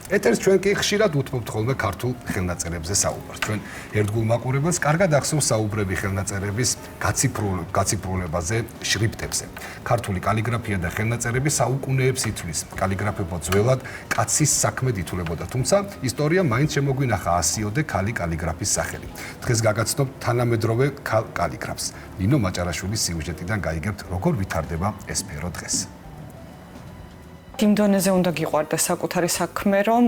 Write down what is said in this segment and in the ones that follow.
ეთერს ჩვენ კი ხშირად უთმობთ ხოლმე ქართულ ხელნაწერებზე საუბარს. ჩვენ ერთგულ მაყურებელს კარგად ახსოვს საუბრები ხელნაწერების გაციფრულებაზე, შრიფტებზე. ქართული კალიგრაფია და ხელნაწერები საუკუნეებს ითვლის. კალიგრაფებო ძველად კაცის საქმედ ითვლებოდა, თუმცა ისტორია მაინც შემოგვინახა ასიოდე ქალი კალიგრაფის სახელი. დღეს გაგაცნობთ თანამედროვე ქალ კალიგრაფს. ნინო მაჭარაშვილის სიუჟეტიდან გაიგებთ, როგორ ვითარდება ეს სფერო დღეს. იმ დონეზე უნდა გიყვარდეს საკუთარი საქმე, რომ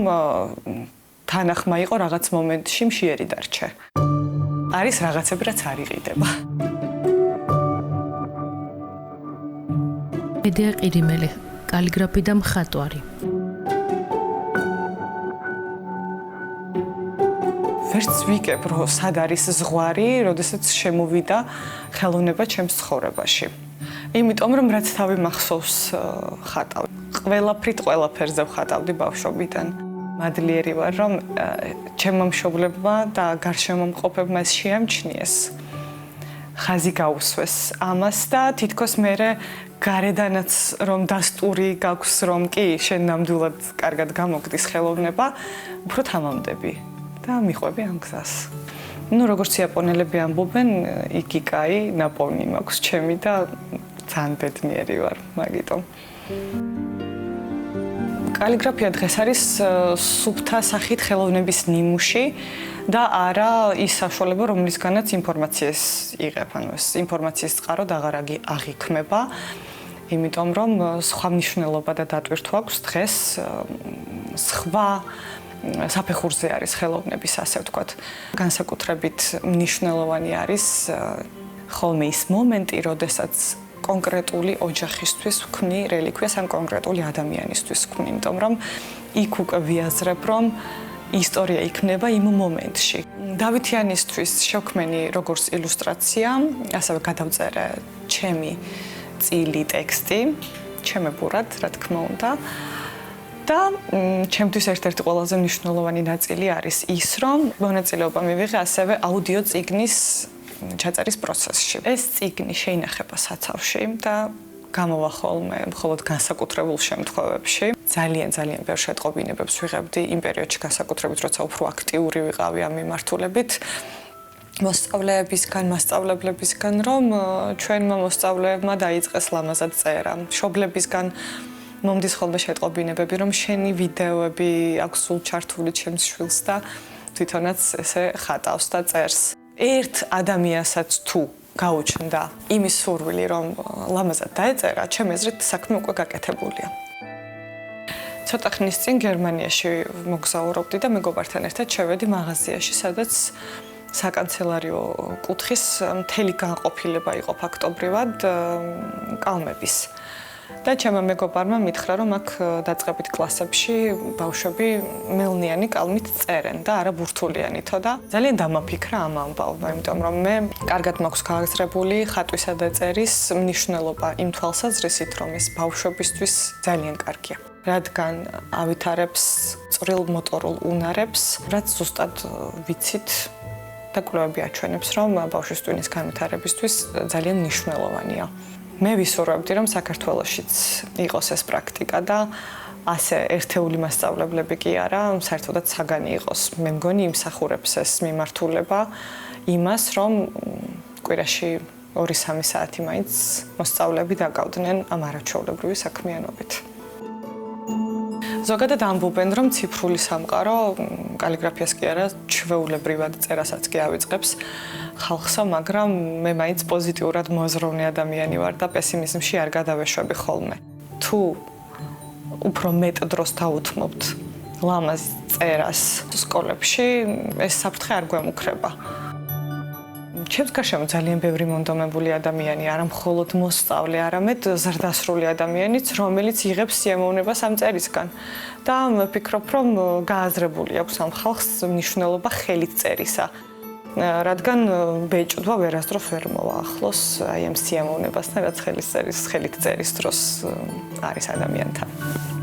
თანახმა იყო რაღაც მომენტში მშიერი დარჩე. არის რაღაცები, რაც არ იყიდება. მედია ყირიმელი, კალიგრაფი და მხატვარი. ვერც ვიკებ, რომ სად არის ზღვარი, როდესაც შემოვიდა ხელოვნება ჩემს ცხოვრებაში. იმიტომ რომ რაც თავი მახსოვს ხატავ. ყველაფერზე ვხატავდი ბავშვობიდან. მადლიერი ვარ, რომ ჩემმა მშობლებმა და გარშემომყოფებმა ეს შეამჩნიეს. ხაზი გაუსვეს ამას და თითქოს მერე გარედანაც რომ დასტური გაქვს, რომ კი შენ ნამდვილად კარგად გამოგდის ხელოვნება, უფრო თამამდები და მიყვები ამ გზას. როგორც იაპონელები ამბობენ, იკიკაი ნაპოვნი მაქვს ჩემი და ძალიან ბედნიერი ვარ მაგიტომ. კალიგრაფია დღეს არის სუფთა სახით ხელოვნების ნიმუში და არა ის საშუალება, რომლისგანაც ინფორმაციას იღებ, ანუ ეს ინფორმაციის წყაროდ აღარ აღიქმება, იმიტომ რომ სხვა მნიშვნელობა და დატვირთვა აქვს დღეს სხვა საფეხურზე არის ხელოვნების, ასე ვთქვათ. განსაკუთრებით მნიშვნელოვანი არის ხოლმე ის მომენტი, როდესაც კონკრეტული ოჯახისთვის ვქმნი რელიკვიას ან კონკრეტული ადამიანისთვის ვქმნი, იმიტომ რომ იქ უკვე ვიაზრებ, რომ ისტორია იქნება იმ მომენტში. დავითიანისთვის შევქმენი როგორც ილუსტრაცია, ასევე გადავწერე ჩემი წილი ტექსტი, ჩემებურად, რა თქმა უნდა. და ჩემთვის ერთ-ერთი ყველაზე მნიშვნელოვანი ნაწილი არის ის, რომ მონაწილეობა მივიღე ასევე აუდიო წიგნის ჩაწერის პროცესში. ეს წიგნი შეინახება საცავში და გამოვა ხოლმე მხოლოდ განსაკუთრებულ შემთხვევებში. ძალიან ბევრ შეტყობინებებს ვიღებდი იმ პერიოდში, განსაკუთრებით როცა უფრო აქტიური ვიყავი ამ მიმართულებით. მოსწავლეებისგან, მასწავლებლებისგან, რომ ჩვენმა მოსწავლეებმა დაიწყეს ლამაზად წერა. მშობლებისგან მომდის ხოლმე შეტყობინებები, რომ შენი ვიდეოები აქვს სულ ჩართული ჩემს შვილს და თვითონაც ესე ხატავს და წერს. ერთ ადამიანსაც თუ გაუჩნდა იმის სურვილი, რომ ლამაზად დაეწერა, ჩემი აზრით საქმე უკვე გაკეთებულია. ცოტა ხნის წინ გერმანიაში მოგზაურობდი და მეგობართან ერთად შევედი მაღაზიაში, სადაც საკანცელარიო კუთხის მთელი განყოფილება იყო ფაქტობრივად კალმების. და ჩემმა მეგობარმა მითხრა, რომ აქ დაწყებით კლასებში ბავშვები მელნიანი კალმით წერენ და არა ბურთულიანითო და ძალიან დამაფიქრა ამ ამბავმა, იმიტომ რომ მე კარგად მაქვს გააზრებული ხატვისა და წერის მნიშვნელობა იმ თვალსაზრისით, რომ ეს ბავშვებისთვის ძალიან კარგია. რადგან ავითარებს წვრილ მოტორულ უნარებს, რაც ზუსტად ვიცით და კვლევები აჩვენებს, რომ ბავშვის ტვინის განვითარებისთვის ძალიან მნიშვნელოვანია. მე ვისურვებდი, რომ საქართველოშიც იყოს ეს პრაქტიკა და ასე ერთეული მასწავლებლები კი არა, საერთოდაც საგანი იყოს. მე მგონი იმსახურებს ეს მიმართულება იმას, რომ კვირაში 2-3 საათი მაინც მოსწავლეები დაკავდნენ ამ არაჩვეულებრივი საქმიანობით. ზოგადად ამბობენ, რომ ციფრული სამყარო კალიგრაფიას კი არა, ჩვეულებრივად წერასაც კი ავიწყებს ხალხსა, მაგრამ მე მაინც პოზიტიურად მოაზროვნე ადამიანი ვარ და პესიმიზმში არ გადავეშვები ხოლმე. თუ უფრო მეტ დროს დაუთმობთ ლამაზ წერას სკოლებში, ეს საფრთხე არ გვემუქრება. ჩემს გარშემო ძალიან ბევრი მონდომებული ადამიანი, არა მხოლოდ მოსწავლე, არამედ ზრდასრული ადამიანიც, რომელიც იღებს სიამოვნებას ამ წერისგან. და ვფიქრობ, რომ გააზრებული აქვს ამ ხალხს მნიშვნელობა ხელით წერისა. რადგან ბეჭდვა ვერასდროს ვერ მოაახლოს აი ამ სიამოვნებასთან, რაც ხელით წერის დროს არის ადამიანთან.